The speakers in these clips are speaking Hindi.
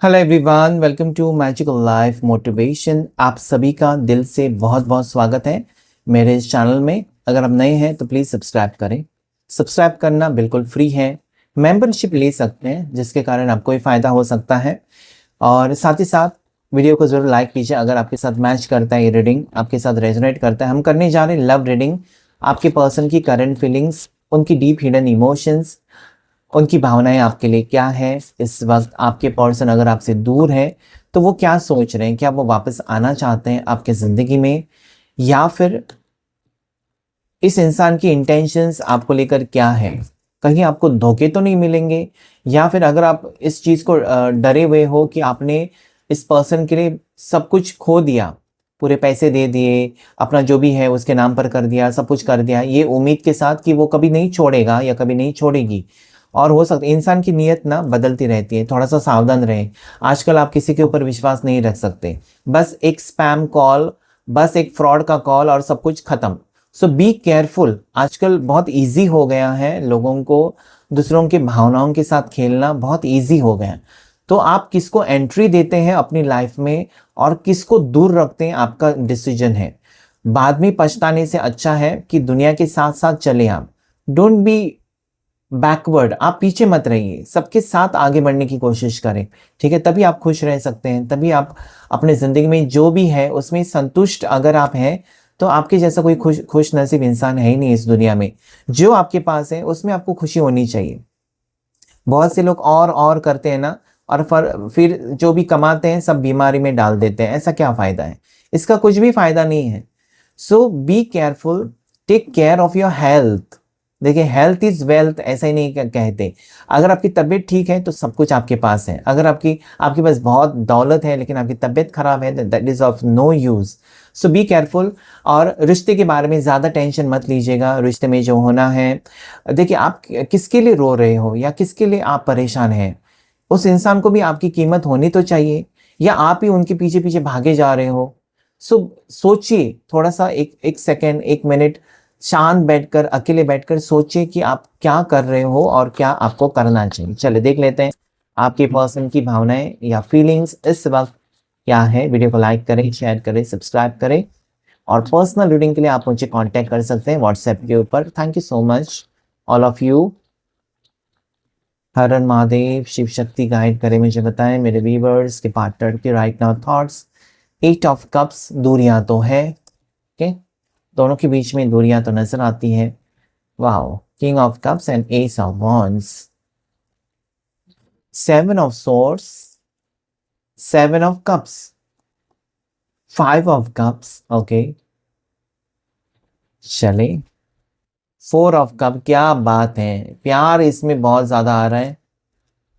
Hello everyone, welcome to magical life motivation. आप सभी का दिल से बहुत बहुत स्वागत है मेरे इस चैनल में। अगर आप नए हैं तो प्लीज़ सब्सक्राइब करें। सब्सक्राइब करना बिल्कुल फ्री है। मेंबरशिप ले सकते हैं जिसके कारण आपको ही फ़ायदा हो सकता है। और साथ ही साथ वीडियो को ज़रूर लाइक कीजिए अगर आपके साथ मैच करता है, ये रीडिंग आपके साथ रेजोनेट करता है। हम करने जा रहे हैं लव रीडिंग। आपके पर्सन की करंट फीलिंग्स, उनकी डीप हिडन इमोशंस, उनकी भावनाएं आपके लिए क्या है इस वक्त। आपके पर्सन अगर आपसे दूर है तो वो क्या सोच रहे हैं, क्या वो वापस आना चाहते हैं आपके ज़िंदगी में, या फिर इस इंसान की इंटेंशंस आपको लेकर क्या है। कहीं आपको धोखे तो नहीं मिलेंगे, या फिर अगर आप इस चीज़ को डरे हुए हो कि आपने इस पर्सन के लिए सब कुछ खो दिया, पूरे पैसे दे दिए, अपना जो भी है उसके नाम पर कर दिया, सब कुछ कर दिया, ये उम्मीद के साथ कि वो कभी नहीं छोड़ेगा या कभी नहीं छोड़ेगी। और हो सकता है इंसान की नीयत ना बदलती रहती है, थोड़ा सा सावधान रहें। आजकल आप किसी के ऊपर विश्वास नहीं रख सकते। बस एक स्पैम कॉल, बस एक फ्रॉड का कॉल और सब कुछ खत्म। सो बी केयरफुल। आजकल बहुत इजी हो गया है लोगों को दूसरों की भावनाओं के साथ खेलना, बहुत इजी हो गया है। तो आप किसको एंट्री देते हैं अपनी लाइफ में और किसको दूर रखते हैं, आपका डिसीजन है। बाद में पछताने से अच्छा है कि दुनिया के साथ साथ चले आप। डोंट बी बैकवर्ड, आप पीछे मत रहिए, सबके साथ आगे बढ़ने की कोशिश करें। ठीक है, तभी आप खुश रह सकते हैं, तभी आप अपने ज़िंदगी में जो भी है उसमें संतुष्ट अगर आप हैं तो आपके जैसा कोई खुश नसीब इंसान है ही नहीं इस दुनिया में। जो आपके पास है उसमें आपको खुशी होनी चाहिए। बहुत से लोग और करते हैं ना, और फिर जो भी कमाते हैं सब बीमारी में डाल देते हैं। ऐसा क्या फ़ायदा है, इसका कुछ भी फ़ायदा नहीं है। So be careful, take care of your health. देखिए, हेल्थ इज वेल्थ, ऐसा ही नहीं कहते। अगर आपकी तबीयत ठीक है तो सब कुछ आपके पास है। अगर आपके पास बहुत दौलत है लेकिन आपकी तबीयत खराब है, that is of no use. So be careful. और रिश्ते के बारे में ज़्यादा टेंशन मत लीजिएगा। रिश्ते में जो होना है, देखिए आप किसके लिए रो रहे हो या किसके लिए आप परेशान हैं, उस इंसान को भी आपकी कीमत होनी तो चाहिए, या आप ही उनके पीछे पीछे भागे जा रहे हो। सो सोचिए थोड़ा सा, एक सेकेंड, एक मिनट शांत बैठकर, अकेले बैठकर सोचिए कि आप क्या कर रहे हो और क्या आपको करना चाहिए। चलिए देख लेते हैं आपके पर्सन की भावनाएं या फीलिंग्स इस वक्त क्या है। वीडियो को लाइक करें, शेयर करें, सब्सक्राइब करें। और पर्सनल रीडिंग के लिए आप मुझे कांटेक्ट कर सकते हैं व्हाट्सएप के ऊपर। Thank you so much all of you. Har Har Mahadev, Shiv Shakti guide करें, मुझे बताएं मेरे व्यूवर्स के पार्टनर के right now thoughts. 8 of cups, दूरियां तो है, ओके, दोनों के बीच में दूरियां तो नजर आती हैं। Wow, king of cups and S of wands, 7 of swords, 7 of cups, 5 of cups, okay. चले, 4 ऑफ कप, क्या बात है, प्यार इसमें बहुत ज्यादा आ रहा है।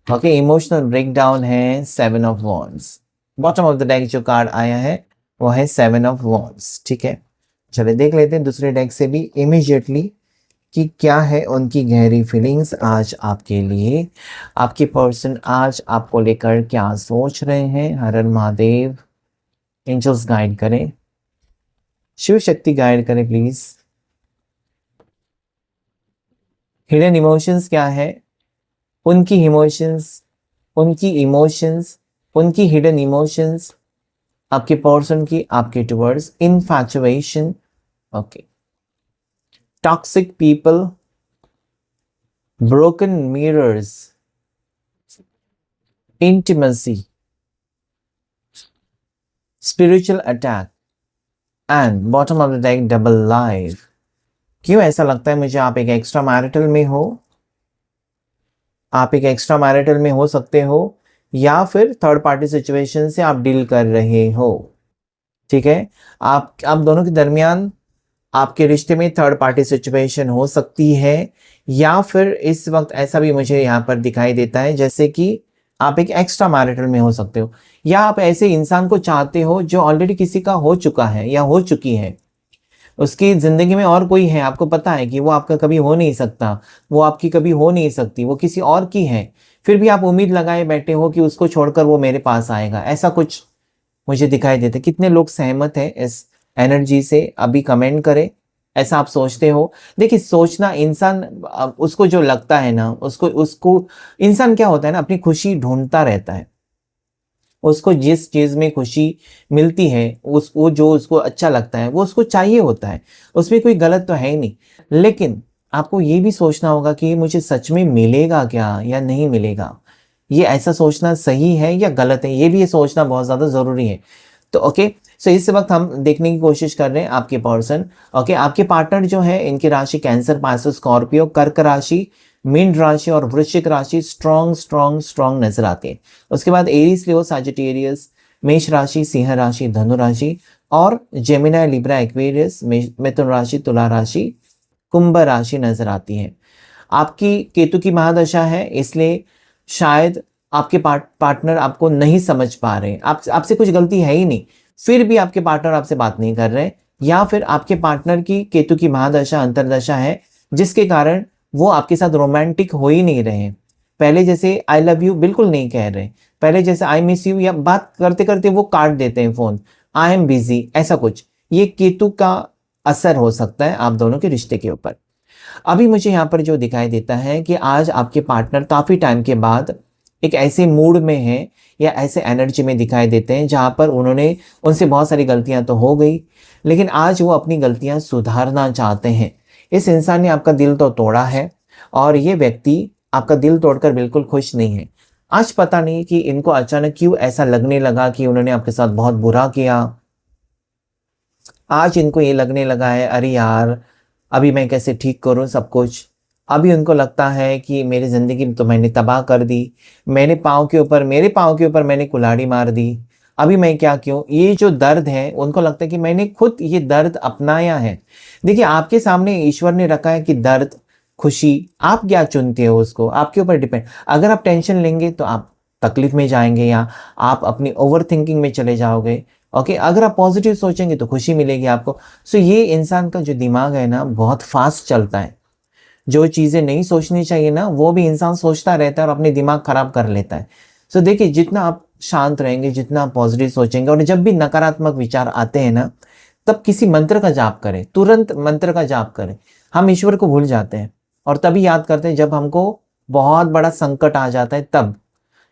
ओके, इमोशनल ब्रेकडाउन है, 7 of wands. Bottom of the deck जो कार्ड आया है वो है 7 ऑफ वॉन्ड्स। ठीक है, चलिए देख लेते हैं दूसरे डेक से भी इमीडिएटली कि क्या है उनकी गहरी फीलिंग्स आज आपके लिए। आपके पर्सन आज आपको लेकर क्या सोच रहे हैं। हर हर महादेव, एंजल्स गाइड करें, शिव शक्ति गाइड करें प्लीज। हिडन इमोशंस क्या है, उनकी इमोशंस, उनकी इमोशंस, उनकी हिडन इमोशंस आपके पर्सन की आपके towards. Infatuation, okay, toxic people, broken mirrors, intimacy, spiritual attack and bottom of the deck double life. क्यों ऐसा लगता है मुझे, आप एक एक्स्ट्रा मैरिटल में हो, आप एक एक्स्ट्रा मैरिटल में हो सकते हो, या फिर थर्ड पार्टी सिचुएशन से आप डील कर रहे हो। ठीक है, आप दोनों के दरमियान आपके रिश्ते में थर्ड पार्टी सिचुएशन हो सकती है, या फिर इस वक्त ऐसा भी मुझे यहाँ पर दिखाई देता है जैसे कि आप एक एक्स्ट्रा मैरिटल में हो सकते हो, या आप ऐसे इंसान को चाहते हो जो ऑलरेडी किसी का हो चुका है या हो चुकी है। उसकी ज़िंदगी में और कोई है, आपको पता है कि वो आपका कभी हो नहीं सकता, वो आपकी कभी हो नहीं सकती, वो किसी और की है। फिर भी आप उम्मीद लगाए बैठे हो कि उसको छोड़कर वो मेरे पास आएगा। ऐसा कुछ मुझे दिखाई देता है। कितने लोग सहमत हैं इस एनर्जी से, अभी कमेंट करें। ऐसा आप सोचते हो? देखिए, सोचना इंसान, उसको जो लगता है ना, उसको उसको इंसान क्या होता है ना, अपनी खुशी ढूंढता रहता है। उसको जिस चीज़ में खुशी मिलती है, वो जो उसको अच्छा लगता है वो उसको चाहिए होता है, उसमें कोई गलत तो है ही नहीं। लेकिन आपको ये भी सोचना होगा कि मुझे सच में मिलेगा क्या या नहीं मिलेगा, ये ऐसा सोचना सही है या गलत है, ये भी सोचना बहुत ज़्यादा ज़रूरी है। तो ओके, सो इस वक्त हम देखने की कोशिश कर रहे हैं आपके पर्सन। ओके, आपके पार्टनर जो है इनकी राशि कैंसर, पाइसेस, स्कॉर्पियो, कर्क राशि, मीन राशि और वृश्चिक राशि स्ट्रॉन्ग स्ट्रॉन्ग स्ट्रॉन्ग नजर आती है। उसके बाद एरीज, लियो, सजिटेरियस, मेष राशि, सिंह राशि, धनु राशि और जेमिनी, लिब्रा, एक्वेरियस, मिथुन राशि, तुला राशि, कुंभ राशि नजर आती है। आपकी केतु की महादशा है, इसलिए शायद आपके पार्टनर आपको नहीं समझ पा रहे, आपसे कुछ गलती है ही नहीं, फिर भी आपके पार्टनर आपसे बात नहीं कर रहे, या फिर आपके पार्टनर की केतु की महादशा अंतरदशा है जिसके कारण वो आपके साथ रोमांटिक हो ही नहीं रहे। पहले जैसे आई लव यू बिल्कुल नहीं कह रहे, पहले जैसे आई मिस यू, या बात करते करते वो काट देते हैं फोन, आई एम बिजी, ऐसा कुछ। ये केतु का असर हो सकता है आप दोनों के रिश्ते के ऊपर। अभी मुझे यहाँ पर जो दिखाई देता है कि आज आपके पार्टनर काफ़ी टाइम के बाद एक ऐसे मूड में है या ऐसे एनर्जी में दिखाई देते हैं जहाँ पर उनसे बहुत सारी गलतियाँ तो हो गई, लेकिन आज वो अपनी गलतियाँ सुधारना चाहते हैं। इस इंसान ने आपका दिल तो तोड़ा है और ये व्यक्ति आपका दिल तोड़कर बिल्कुल खुश नहीं है। आज पता नहीं कि इनको अचानक क्यों ऐसा लगने लगा कि उन्होंने आपके साथ बहुत बुरा किया। आज इनको ये लगने लगा है, अरे यार अभी मैं कैसे ठीक करूं सब कुछ। अभी उनको लगता है कि मेरी ज़िंदगी तो मैंने तबाह कर दी, मेरे पाँव के ऊपर मैंने कुल्हाड़ी मार दी, अभी मैं क्या क्यों। ये जो दर्द है उनको लगता है कि मैंने खुद ये दर्द अपनाया है। देखिए, आपके सामने ईश्वर ने रखा है कि दर्द, खुशी, आप क्या चुनते हो उसको आपके ऊपर डिपेंड। अगर आप टेंशन लेंगे तो आप तकलीफ में जाएंगे या आप अपनी ओवर थिंकिंग में चले जाओगे। ओके, अगर आप पॉजिटिव सोचेंगे तो खुशी मिलेगी आपको। सो ये इंसान का जो दिमाग है ना बहुत फास्ट चलता है, जो चीज़ें नहीं सोचनी चाहिए ना वो भी इंसान सोचता रहता है और अपने दिमाग खराब कर लेता है। सो देखिए, जितना आप शांत रहेंगे, जितना आप पॉजिटिव सोचेंगे, और जब भी नकारात्मक विचार आते हैं ना तब किसी मंत्र का जाप करें, तुरंत मंत्र का जाप करें। हम ईश्वर को भूल जाते हैं और तभी याद करते हैं जब हमको बहुत बड़ा संकट आ जाता है तब।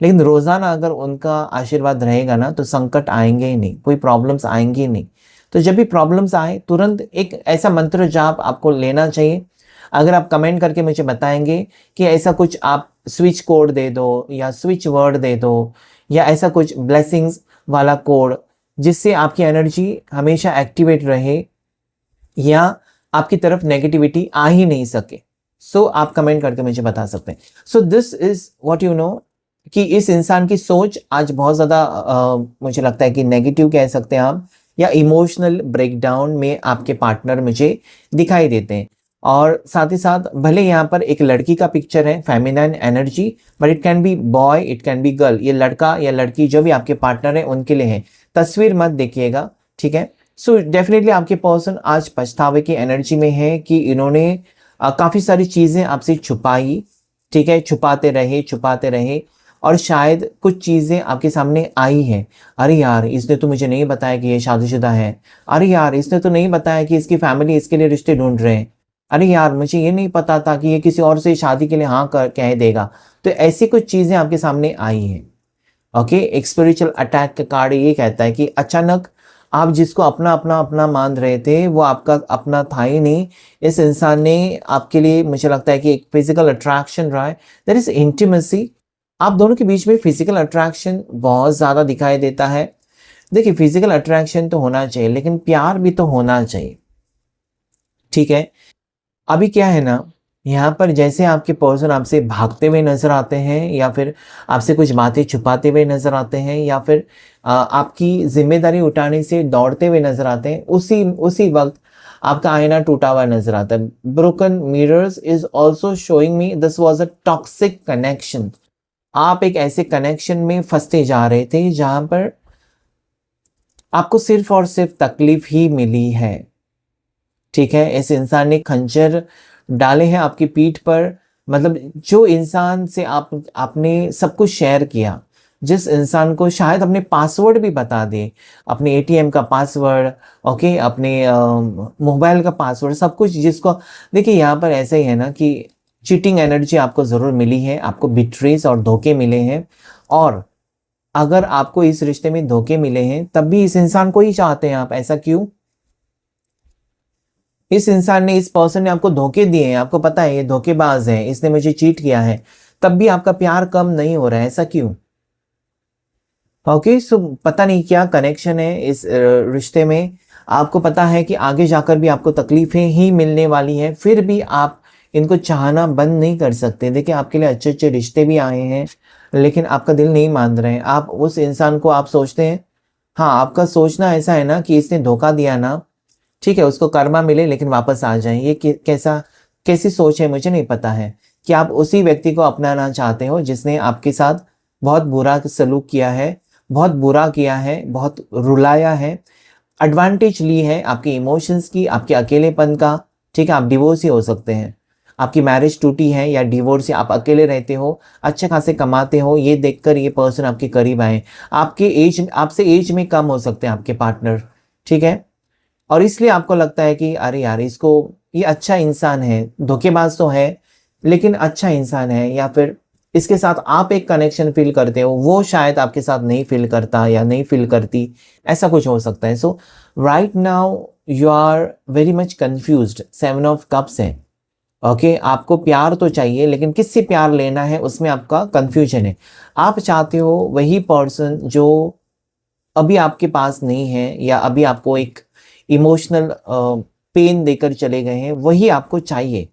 लेकिन रोजाना अगर उनका आशीर्वाद रहेगा ना तो संकट आएंगे ही नहीं, कोई प्रॉब्लम्स आएंगी ही नहीं। तो जब भी प्रॉब्लम्स आए तुरंत एक ऐसा मंत्र जाप आपको लेना चाहिए। अगर आप कमेंट करके मुझे बताएंगे कि ऐसा कुछ आप स्विच कोड दे दो या स्विच वर्ड दे दो या ऐसा कुछ ब्लेसिंग्स वाला कोड जिससे आपकी एनर्जी हमेशा एक्टिवेट रहे या आपकी तरफ नेगेटिविटी आ ही नहीं सके, सो आप कमेंट करके मुझे बता सकते हैं। So this is what you know कि इस इंसान की सोच आज बहुत ज़्यादा मुझे लगता है कि नेगेटिव कह सकते हैं आप, या इमोशनल ब्रेकडाउन में आपके पार्टनर मुझे दिखाई देते हैं। और साथ ही साथ भले यहाँ पर एक लड़की का पिक्चर है, feminine energy, but it can be boy, it can be girl. ये लड़का या लड़की जो भी आपके पार्टनर है उनके लिए है, तस्वीर मत देखिएगा, ठीक है। सो डेफिनेटली आपके पर्सन आज पछतावे की एनर्जी में है कि इन्होंने काफ़ी सारी चीज़ें आपसे छुपाई, ठीक है, छुपाते रहे और शायद कुछ चीज़ें आपके सामने आई हैं। अरे यार, इसने तो मुझे नहीं बताया कि ये शादीशुदा है। अरे यार, इसने तो नहीं बताया कि इसकी फैमिली इसके लिए रिश्ते ढूंढ रहे हैं। अरे यार, मुझे ये नहीं पता था कि ये किसी और से शादी के लिए हाँ कह देगा। तो ऐसी कुछ चीज़ें आपके सामने आई हैं। ओके, एक स्पिरिचुअल अटैक का कार्ड ये कहता है कि अचानक आप जिसको अपना मान रहे थे वो आपका अपना था ही नहीं। इस इंसान ने आपके लिए, मुझे लगता है कि एक फिजिकल अट्रैक्शन रहा है, देयर इज इंटीमेसी। आप दोनों के बीच में फिजिकल अट्रैक्शन बहुत ज़्यादा दिखाई देता है। देखिए, फिजिकल अट्रैक्शन तो होना चाहिए लेकिन प्यार भी तो होना चाहिए, ठीक है। अभी क्या है ना, यहाँ पर जैसे आपके पर्सन आपसे भागते हुए नजर आते हैं या फिर आपसे कुछ बातें छुपाते हुए नजर आते हैं या फिर आपकी जिम्मेदारी उठाने से दौड़ते हुए नजर आते हैं, उसी वक्त आपका आईना टूटा हुआ नजर आता है। Broken mirrors is also showing me this was a toxic connection. आप एक ऐसे कनेक्शन में फंसते जा रहे थे जहां पर आपको सिर्फ और सिर्फ तकलीफ ही मिली है, ठीक है। इस इंसान ने खंजर डाले हैं आपकी पीठ पर। मतलब जो इंसान से आपने सब कुछ शेयर किया, जिस इंसान को शायद अपने पासवर्ड भी बता दे, अपने एटीएम का पासवर्ड, ओके, अपने मोबाइल का पासवर्ड, सब कुछ जिसको। देखिए, यहाँ पर ऐसा ही है ना कि चीटिंग एनर्जी आपको ज़रूर मिली है, आपको बिट्रेस और धोखे मिले हैं और अगर आपको इस रिश्ते में धोखे मिले हैं तब भी इस इंसान को ही चाहते हैं आप, ऐसा क्यों? इस इंसान ने, इस पर्सन ने आपको धोखे दिए हैं, आपको पता है ये धोखेबाज है, इसने मुझे चीट किया है, तब भी आपका प्यार कम नहीं हो रहा है, ऐसा क्यों? ओके, सो पता नहीं क्या कनेक्शन है इस रिश्ते में। आपको पता है कि आगे जाकर भी आपको तकलीफें ही मिलने वाली हैं, फिर भी आप इनको चाहना बंद नहीं कर सकते। देखिए, आपके लिए अच्छे अच्छे रिश्ते भी आए हैं, लेकिन आपका दिल नहीं मान रहे हैं। आप उस इंसान को आप सोचते हैं, हाँ, आपका सोचना ऐसा है ना कि इसने धोखा दिया ना, ठीक है, उसको कर्मा मिले लेकिन वापस आ जाए। ये कैसी सोच है मुझे नहीं पता है कि आप उसी व्यक्ति को अपनाना चाहते हो जिसने आपके साथ बहुत बुरा सलूक किया है, बहुत बुरा किया है, बहुत रुलाया है, एडवांटेज ली है आपके इमोशंस की, आपके अकेलेपन का। ठीक है, आप डिवोर्स ही हो सकते हैं, आपकी मैरिज टूटी है या डिवोर्स, या आप अकेले रहते हो, अच्छे खासे कमाते हो, ये देखकर ये पर्सन आपके करीब आए। आपसे एज में कम हो सकते हैं आपके पार्टनर, ठीक है, और इसलिए आपको लगता है कि अरे यार, इसको, ये अच्छा इंसान है, धोखेबाज तो है लेकिन अच्छा इंसान है, या फिर इसके साथ आप एक कनेक्शन फील करते हो, वो शायद आपके साथ नहीं फील करता या नहीं फील करती, ऐसा कुछ हो सकता है। So right now you are very much confused. 7 of cups है। ओके, आपको प्यार तो चाहिए लेकिन किससे प्यार लेना है उसमें आपका कंफ्यूजन है। आप चाहते हो वही पर्सन जो अभी आपके पास नहीं है, या अभी आपको एक इमोशनल पेन देकर चले गए हैं, वही आपको चाहिए।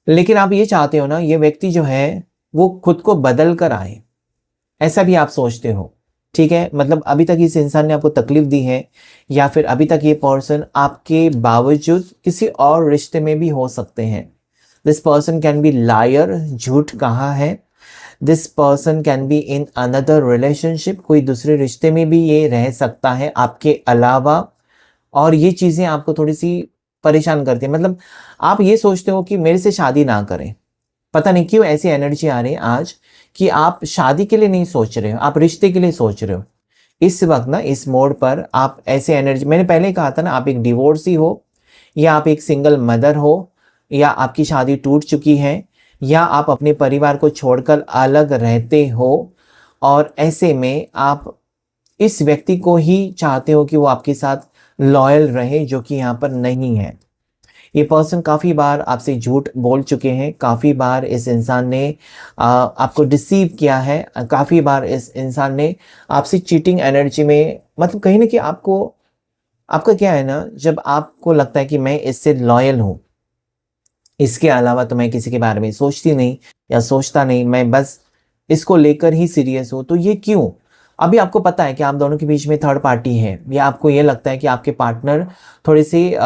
लेकिन आप ये चाहते हो ना, ये व्यक्ति जो है वो खुद को बदल कर आए, ऐसा भी आप सोचते हो, ठीक है। मतलब अभी तक इस इंसान ने आपको तकलीफ दी है, या फिर अभी तक ये पर्सन आपके बावजूद किसी और रिश्ते में भी हो सकते हैं। This person can be liar, झूठ कहा है। This person can be in another relationship, कोई दूसरे रिश्ते में भी ये रह सकता है आपके अलावा। और ये चीज़ें आपको थोड़ी सी परेशान करती है। मतलब आप ये सोचते हो कि मेरे से शादी ना करें। पता नहीं क्यों ऐसी एनर्जी आ रही है आज कि आप शादी के लिए नहीं सोच रहे हो, आप रिश्ते के लिए सोच रहे हो। इस वक्त ना, इस मोड पर आप ऐसे एनर्जी, मैंने पहले कहा था ना, आप एक डिवोर्सी हो, या आप एक सिंगल मदर हो, या आपकी शादी टूट चुकी है, या आप अपने परिवार को छोड़कर अलग रहते हो, और ऐसे में आप इस व्यक्ति को ही चाहते हो कि वो आपके साथ लॉयल रहे, जो कि यहाँ पर नहीं है। ये पर्सन काफ़ी बार आपसे झूठ बोल चुके हैं, काफ़ी बार इस इंसान ने आपको डिसीव किया है, काफ़ी बार इस इंसान ने आपसे चीटिंग एनर्जी में, मतलब कहीं ना कहीं आपका क्या है ना, जब आपको लगता है कि मैं इससे लॉयल हूँ, इसके अलावा तो मैं किसी के बारे में सोचती नहीं या सोचता नहीं, मैं बस इसको लेकर ही सीरियस हूँ, तो ये क्यों? अभी आपको पता है कि आप दोनों के बीच में थर्ड पार्टी है, या आपको ये लगता है कि आपके पार्टनर थोड़े से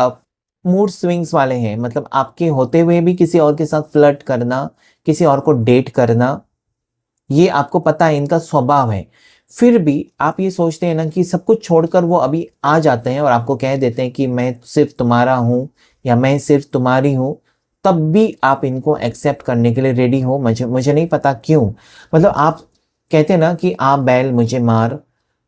मूड स्विंग्स वाले हैं, मतलब आपके होते हुए भी किसी और के साथ फ्लर्ट करना, किसी और को डेट करना, ये आपको पता है इनका स्वभाव है। फिर भी आप ये सोचते हैं ना कि सब कुछ छोड़कर वो अभी आ जाते हैं और आपको कह देते हैं कि मैं सिर्फ तुम्हारा हूँ, या मैं सिर्फ तुम्हारी हूँ, तब भी आप इनको एक्सेप्ट करने के लिए रेडी हो। मुझे नहीं पता क्यों। मतलब आप कहते हैं ना कि आप बैल मुझे मार,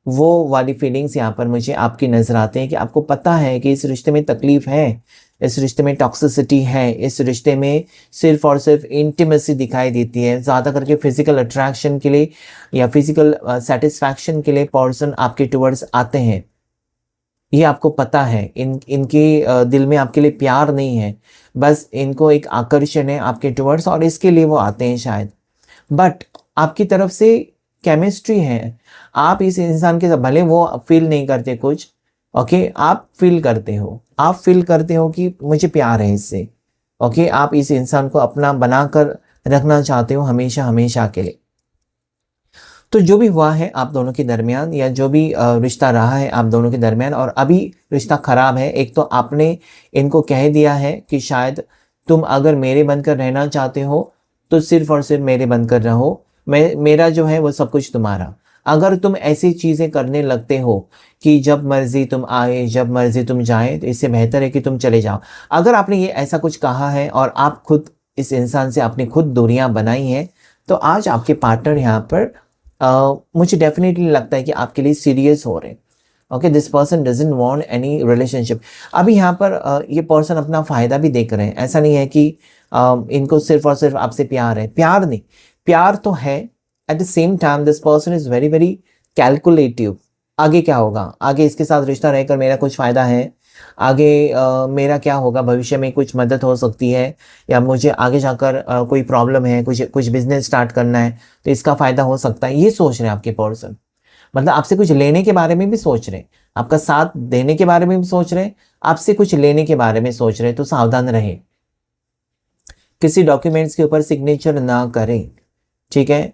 वो वाली फीलिंग्स यहाँ पर मुझे आपकी नज़र आते हैं कि आपको पता है कि इस रिश्ते में तकलीफ है, इस रिश्ते में टॉक्सिसिटी है, इस रिश्ते में सिर्फ और सिर्फ इंटीमेसी दिखाई देती है। ज़्यादा करके फिजिकल अट्रैक्शन के लिए या फिजिकल सेटिस्फैक्शन के लिए पर्सन आपके टुवर्ड्स आते हैं, ये आपको पता है। इनके दिल में आपके लिए प्यार नहीं है, बस इनको एक आकर्षण है आपके टुवर्ड्स, और इसके लिए वो आते हैं शायद। बट आपकी तरफ से केमिस्ट्री है, आप इस इंसान के साथ, भले वो फील नहीं करते कुछ, ओके, आप फील करते हो, आप फील करते हो कि मुझे प्यार है इससे, ओके, आप इस इंसान को अपना बनाकर रखना चाहते हो हमेशा हमेशा के लिए। तो जो भी हुआ है आप दोनों के दरमियान, या जो भी रिश्ता रहा है आप दोनों के दरमियान, और अभी रिश्ता खराब है, एक तो आपने इनको कह दिया है कि शायद तुम अगर मेरे बनकर रहना चाहते हो तो सिर्फ और सिर्फ मेरे बनकर रहो, मेरा जो है वो सब कुछ तुम्हारा। अगर तुम ऐसी चीज़ें करने लगते हो कि जब मर्जी तुम आए, जब मर्जी तुम जाए, तो इससे बेहतर है कि तुम चले जाओ। अगर आपने ये ऐसा कुछ कहा है और आप खुद इस इंसान से अपनी खुद दूरियां बनाई हैं, तो आज आपके पार्टनर यहाँ पर मुझे डेफिनेटली लगता है कि आपके लिए सीरियस हो रहे हैं। Okay, this person doesn't want any relationship. अभी यहाँ पर ये पर्सन अपना फ़ायदा भी देख रहे हैं। ऐसा नहीं है कि इनको सिर्फ और सिर्फ आपसे प्यार है, प्यार नहीं, प्यार तो है, at the same time this person is very very calculative. आगे क्या होगा, आगे इसके साथ रिश्ता रहकर मेरा कुछ फ़ायदा है, आगे मेरा क्या होगा, भविष्य में कुछ मदद हो सकती है, या मुझे आगे जाकर कोई प्रॉब्लम है, कुछ कुछ बिजनेस स्टार्ट करना है तो इसका फ़ायदा हो सकता है, ये सोच रहे हैं आपके पर्सन। मतलब आपसे कुछ लेने के बारे में भी सोच रहे हैं, आपका साथ देने के बारे में भी सोच रहे हैं, आपसे कुछ लेने के बारे में सोच रहे हैं, तो सावधान रहें। किसी डॉक्यूमेंट्स के ऊपर सिग्नेचर ना करें, ठीक है।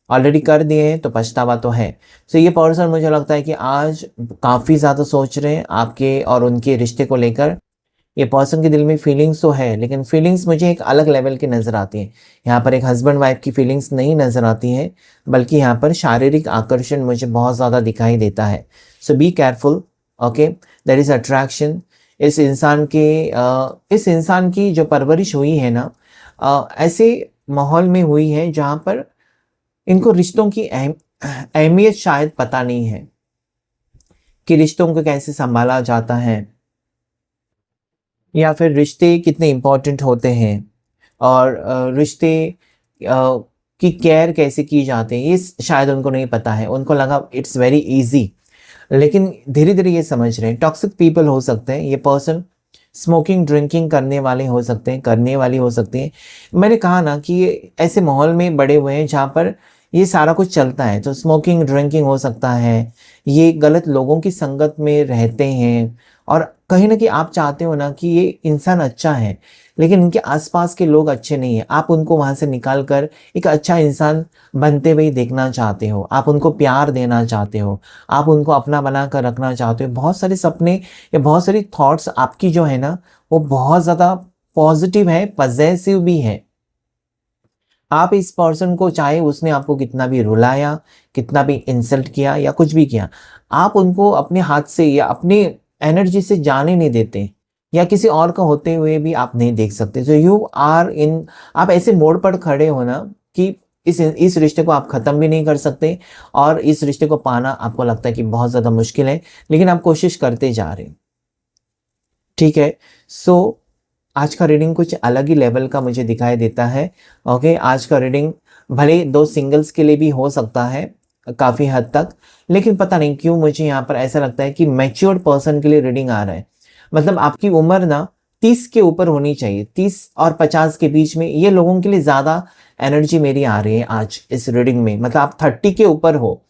ऑलरेडी कर दिए हैं तो पछतावा तो है। सो ये पर्सन मुझे लगता है कि आज काफ़ी ज़्यादा सोच रहे हैं आपके और उनके रिश्ते को लेकर। ये पर्सन के दिल में फीलिंग्स तो है, लेकिन फीलिंग्स मुझे एक अलग लेवल की नज़र आती हैं। यहाँ पर एक हस्बैंड वाइफ की फीलिंग्स नहीं नज़र आती हैं, बल्कि यहाँ पर शारीरिक आकर्षण मुझे बहुत ज़्यादा दिखाई देता है। So be careful, okay. There is attraction. इस इंसान की जो परवरिश हुई है ना, ऐसे माहौल में हुई है जहाँ पर इनको रिश्तों की अहमियत शायद पता नहीं है कि रिश्तों को कैसे संभाला जाता है, या फिर रिश्ते कितने इम्पोर्टेंट होते हैं, और रिश्ते की केयर कैसे की जाती है, ये शायद उनको नहीं पता है। उनको लगा इट्स वेरी इजी, लेकिन धीरे धीरे ये समझ रहे हैं। टॉक्सिक पीपल हो सकते हैं, ये पर्सन स्मोकिंग ड्रिंकिंग करने वाले हो सकते हैं, करने वाली हो सकती हैं। मैंने कहा ना कि ये ऐसे माहौल में बड़े हुए हैं जहाँ पर ये सारा कुछ चलता है, तो स्मोकिंग ड्रिंकिंग हो सकता है, ये गलत लोगों की संगत में रहते हैं। और कहीं ना कहीं आप चाहते हो ना कि ये इंसान अच्छा है, लेकिन इनके आसपास के लोग अच्छे नहीं हैं। आप उनको वहाँ से निकाल कर एक अच्छा इंसान बनते हुए देखना चाहते हो, आप उनको प्यार देना चाहते हो, आप उनको अपना बना कर रखना चाहते हो। बहुत सारे सपने या बहुत सारी थॉट्स आपकी जो है ना, वो बहुत ज़्यादा पॉजिटिव है, पॉजेसिव भी है। आप इस पर्सन को, चाहे उसने आपको कितना भी रुलाया, कितना भी इंसल्ट किया या कुछ भी किया, आप उनको अपने हाथ से या अपनी एनर्जी से जाने नहीं देते, या किसी और का होते हुए भी आप नहीं देख सकते। सो यू आर इन, आप ऐसे मोड़ पर खड़े हो ना कि इस रिश्ते को आप ख़त्म भी नहीं कर सकते, और इस रिश्ते को पाना आपको लगता है कि बहुत ज़्यादा मुश्किल है, लेकिन आप कोशिश करते जा रहे हैं, ठीक है। सो आज का रीडिंग कुछ अलग ही लेवल का मुझे दिखाई देता है, ओके। आज का रीडिंग भले दो सिंगल्स के लिए भी हो सकता है काफ़ी हद तक, लेकिन पता नहीं क्यों मुझे यहाँ पर ऐसा लगता है कि मैच्योर्ड पर्सन के लिए रीडिंग आ रहा है। मतलब आपकी उम्र ना 30 के ऊपर होनी चाहिए, 30 और 50 के बीच में, ये लोगों के लिए ज़्यादा एनर्जी मेरी आ रही है आज इस रीडिंग में। मतलब आप 30 के ऊपर हो,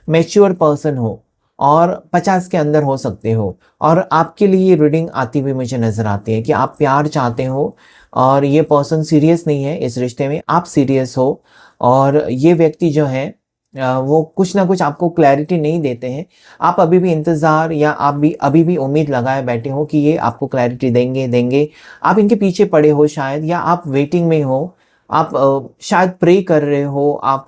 मैच्योर पर्सन हो, और 50 के अंदर हो सकते हो, और आपके लिए ये रीडिंग आती हुई मुझे नज़र आती है कि आप प्यार चाहते हो, और ये पर्सन सीरियस नहीं है इस रिश्ते में, आप सीरियस हो। और ये व्यक्ति जो है वो कुछ ना कुछ आपको क्लैरिटी नहीं देते हैं। आप अभी भी इंतज़ार, या आप भी अभी भी उम्मीद लगाए बैठे हो कि ये आपको क्लैरिटी देंगे। आप इनके पीछे पड़े हो शायद, या आप वेटिंग में हो, आप शायद प्रे कर रहे हो, आप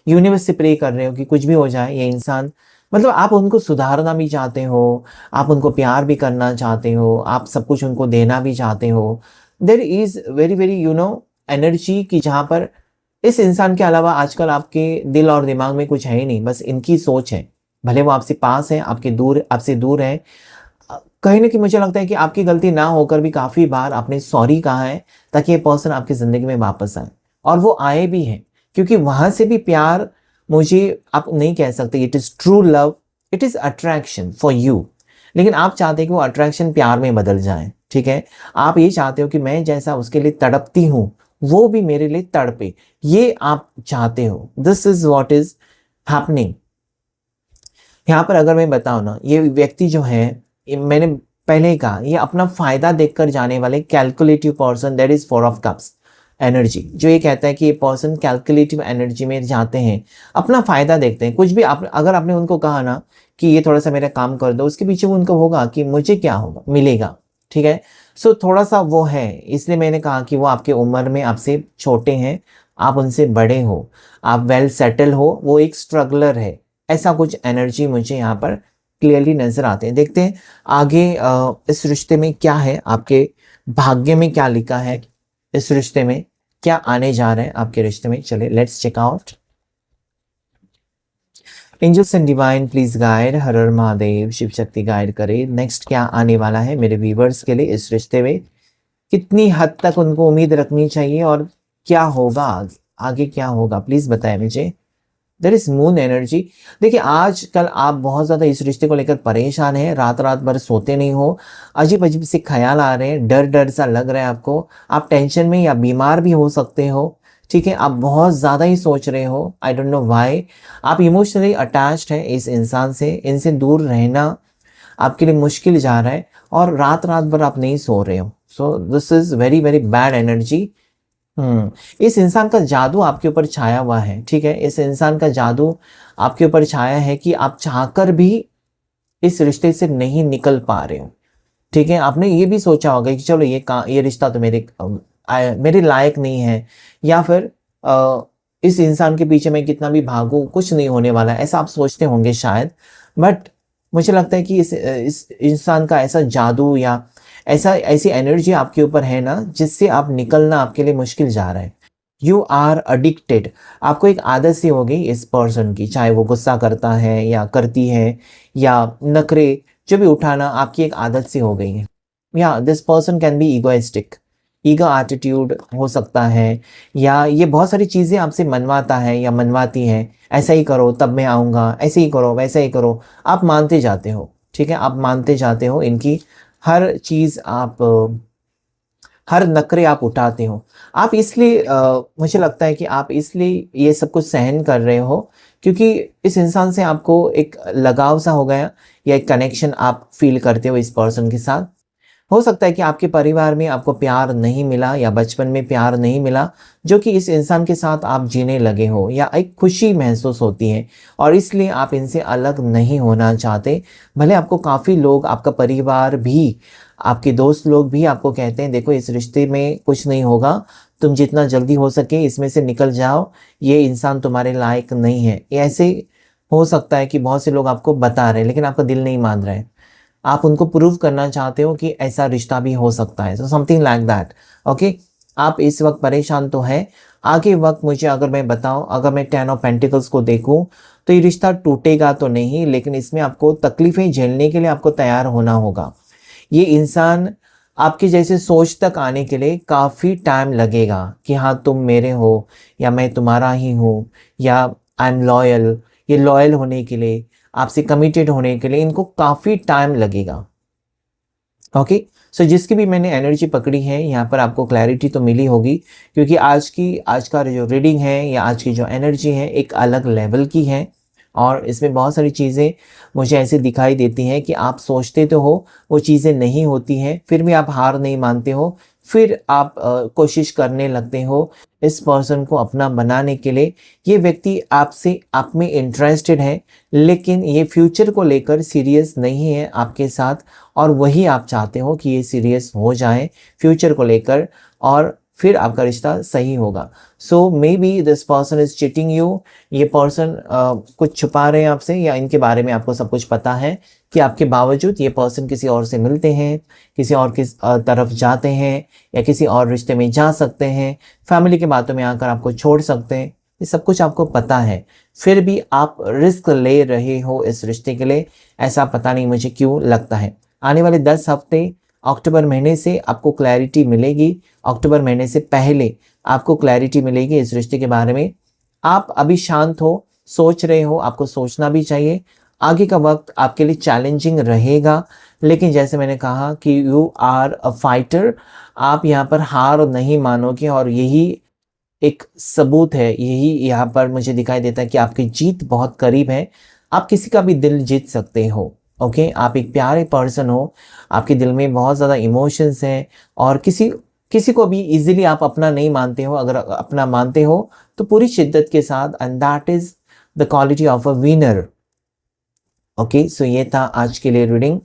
यूनिवर्स से प्रे कर रहे हो कि कुछ भी हो जाए ये इंसान, मतलब आप उनको सुधारना भी चाहते हो, आप उनको प्यार भी करना चाहते हो, आप सब कुछ उनको देना भी चाहते हो। There is very very energy की, जहाँ पर इस इंसान के अलावा आजकल आपके दिल और दिमाग में कुछ है ही नहीं, बस इनकी सोच है। भले वो आपसे पास है, आपसे दूर है। कहीं ना कहीं मुझे लगता है कि आपकी गलती ना होकर भी काफ़ी बार आपने सॉरी कहा है, ताकि ये पर्सन आपकी ज़िंदगी में वापस आए, और वो आए भी हैं। क्योंकि वहाँ से भी प्यार, मुझे आप नहीं कह सकते it is true love, it is attraction for you. लेकिन आप चाहते हैं कि वो अट्रैक्शन प्यार में बदल जाए, ठीक है। आप ये चाहते हो कि मैं जैसा उसके लिए तड़पती हूँ, वो भी मेरे लिए तड़पे, ये आप चाहते हो। This is what is happening यहाँ पर। अगर मैं बताऊँ ना, ये व्यक्ति जो है, मैंने पहले ही कहा, ये अपना फायदा देखकर जाने वाले calculative person, that is 4 of cups energy, जो ये कहता है कि ये पर्सन कैलकुलेटिव एनर्जी में जाते हैं, अपना फायदा देखते हैं। कुछ भी अगर आपने उनको कहा ना कि ये थोड़ा सा मेरा काम कर दो, उसके पीछे उनको होगा कि मुझे क्या होगा, मिलेगा, ठीक है। सो थोड़ा सा वो है, इसलिए मैंने कहा कि वो आपके उम्र में आपसे छोटे हैं, आप उनसे बड़े हो, आप वेल सेटल हो, वो एक स्ट्रगलर है। ऐसा कुछ एनर्जी मुझे यहाँ पर क्लियरली नजर आते हैं। देखते हैं आगे इस रिश्ते में क्या है, आपके भाग्य में क्या लिखा है, इस रिश्ते में क्या आने जा रहे हैं आपके रिश्ते में। चले let's check out. Angels and divine please guide, Har Har Mahadev, Shiv Shakti guide करे। नेक्स्ट क्या आने वाला है मेरे व्यूवर्स के लिए इस रिश्ते में, कितनी हद तक उनको उम्मीद रखनी चाहिए, और क्या होगा आगे क्या होगा, प्लीज बताएं मुझे। There is moon energy. देखिए आजकल आप बहुत ज़्यादा इस रिश्ते को लेकर परेशान हैं, रात रात भर सोते नहीं हो, अजीब अजीब से ख्याल आ रहे हैं, डर डर सा लग रहा है आपको, आप टेंशन में या बीमार भी हो सकते हो, ठीक है, आप बहुत ज़्यादा ही सोच रहे हो, आई डोंट नो व्हाई, आप इमोशनली अटैच्ड हैं इस इंसान से, इनसे दूर रहना आपके लिए मुश्किल जा रहा है और रात रात भर आप नहीं सो रहे हो। So this is very very bad energy. इस इंसान का जादू आपके ऊपर छाया हुआ है, ठीक है, इस इंसान का जादू आपके ऊपर छाया है कि आप चाहकर भी इस रिश्ते से नहीं निकल पा रहे हो, ठीक है। आपने ये भी सोचा होगा कि चलो ये रिश्ता तो मेरे लायक नहीं है, या फिर इस इंसान के पीछे मैं कितना भी भागूं कुछ नहीं होने वाला, ऐसा आप सोचते होंगे शायद। बट मुझे लगता है कि इस इंसान का ऐसा जादू या ऐसी एनर्जी आपके ऊपर है ना, जिससे आप निकलना आपके लिए मुश्किल जा रहा है। यू आर अडिक्टेड, आपको एक आदत सी हो गई इस पर्सन की, चाहे वो गुस्सा करता है या करती है या नखरे जो भी उठाना आपकी एक आदत सी हो गई है। या this person can B egoistic, ego attitude हो सकता है, या ये बहुत सारी चीज़ें आपसे मनवाता है या मनवाती है, ऐसा ही करो तब मैं आऊँगा, ऐसे ही करो वैसे ही करो, आप मानते जाते हो, ठीक है, आप मानते जाते हो, इनकी हर चीज़ आप हर नखरे आप उठाते हो। आप इसलिए मुझे लगता है कि आप इसलिए ये सब कुछ सहन कर रहे हो क्योंकि इस इंसान से आपको एक लगाव सा हो गया या एक कनेक्शन आप फील करते हो इस पर्सन के साथ। हो सकता है कि आपके परिवार में आपको प्यार नहीं मिला या बचपन में प्यार नहीं मिला जो कि इस इंसान के साथ आप जीने लगे हो, या एक खुशी महसूस होती है और इसलिए आप इनसे अलग नहीं होना चाहते। भले आपको काफ़ी लोग, आपका परिवार भी, आपके दोस्त लोग भी आपको कहते हैं देखो इस रिश्ते में कुछ नहीं होगा, तुम जितना जल्दी हो सके इसमें से निकल जाओ, ये इंसान तुम्हारे लायक नहीं है। ये ऐसे हो सकता है कि बहुत से लोग आपको बता रहे हैं लेकिन आपका दिल नहीं मान रहा है, आप उनको प्रूव करना चाहते हो कि ऐसा रिश्ता भी हो सकता है। So something like that. Okay, आप इस वक्त परेशान तो है। आगे वक्त मुझे अगर मैं बताऊं, अगर मैं 10 ऑफ पेंटिकल्स को देखूं तो ये रिश्ता टूटेगा तो नहीं, लेकिन इसमें आपको तकलीफें झेलने के लिए आपको तैयार होना होगा। ये इंसान आपके जैसे सोच तक आने के लिए काफ़ी टाइम लगेगा कि हाँ तुम मेरे हो या मैं तुम्हारा ही हूँ, या आई एम लॉयल। ये लॉयल होने के लिए, आपसे कमिटेड होने के लिए इनको काफ़ी टाइम लगेगा। ओके, सो जिसकी भी मैंने एनर्जी पकड़ी है यहाँ पर आपको क्लैरिटी तो मिली होगी, क्योंकि आज का जो रीडिंग है या आज की जो एनर्जी है एक अलग लेवल की है और इसमें बहुत सारी चीज़ें मुझे ऐसे दिखाई देती हैं कि आप सोचते तो हो वो चीज़ें नहीं होती हैं, फिर भी आप हार नहीं मानते हो, फिर आप कोशिश करने लगते हो इस पर्सन को अपना बनाने के लिए। ये व्यक्ति आपसे आप में इंटरेस्टेड है लेकिन ये फ्यूचर को लेकर सीरियस नहीं है आपके साथ, और वही आप चाहते हो कि ये सीरियस हो जाए फ्यूचर को लेकर और फिर आपका रिश्ता सही होगा। So may be this person is cheating you. ये पर्सन कुछ छुपा रहे हैं आपसे, या इनके बारे में आपको सब कुछ पता है कि आपके बावजूद ये पर्सन किसी और से मिलते हैं, किसी और की तरफ जाते हैं या किसी और रिश्ते में जा सकते हैं, फैमिली के बातों में आकर आपको छोड़ सकते हैं, ये सब कुछ आपको पता है, फिर भी आप रिस्क ले रहे हो इस रिश्ते के लिए। ऐसा पता नहीं मुझे क्यों लगता है। आने वाले 10 हफ्ते अक्टूबर महीने से आपको क्लैरिटी मिलेगी, अक्टूबर महीने से पहले आपको क्लैरिटी मिलेगी इस रिश्ते के बारे में। आप अभी शांत हो, सोच रहे हो, आपको सोचना भी चाहिए। आगे का वक्त आपके लिए चैलेंजिंग रहेगा, लेकिन जैसे मैंने कहा कि यू आर अ फाइटर, आप यहाँ पर हार नहीं मानोगे और यही एक सबूत है, यही यहाँ पर मुझे दिखाई देता है कि आपकी जीत बहुत करीब है। आप किसी का भी दिल जीत सकते हो। ओके, आप एक प्यारे पर्सन हो, आपके दिल में बहुत ज़्यादा इमोशंस हैं और किसी को भी इजीली आप अपना नहीं मानते हो। अगर अपना मानते हो तो पूरी शिद्दत के साथ, and that is the quality of a winner. Okay, so ये था आज के लिए रीडिंग,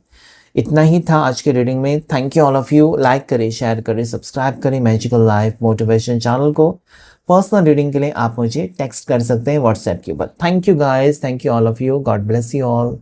इतना ही था आज के रीडिंग में। Thank you all of you. Like करें, शेयर करें, सब्सक्राइब करें मैजिकल लाइफ मोटिवेशन चैनल को। पर्सनल रीडिंग के लिए आप मुझे टेक्स्ट कर सकते हैं व्हाट्सएप के ऊपर। Thank you guys, thank you all of you, God bless you all.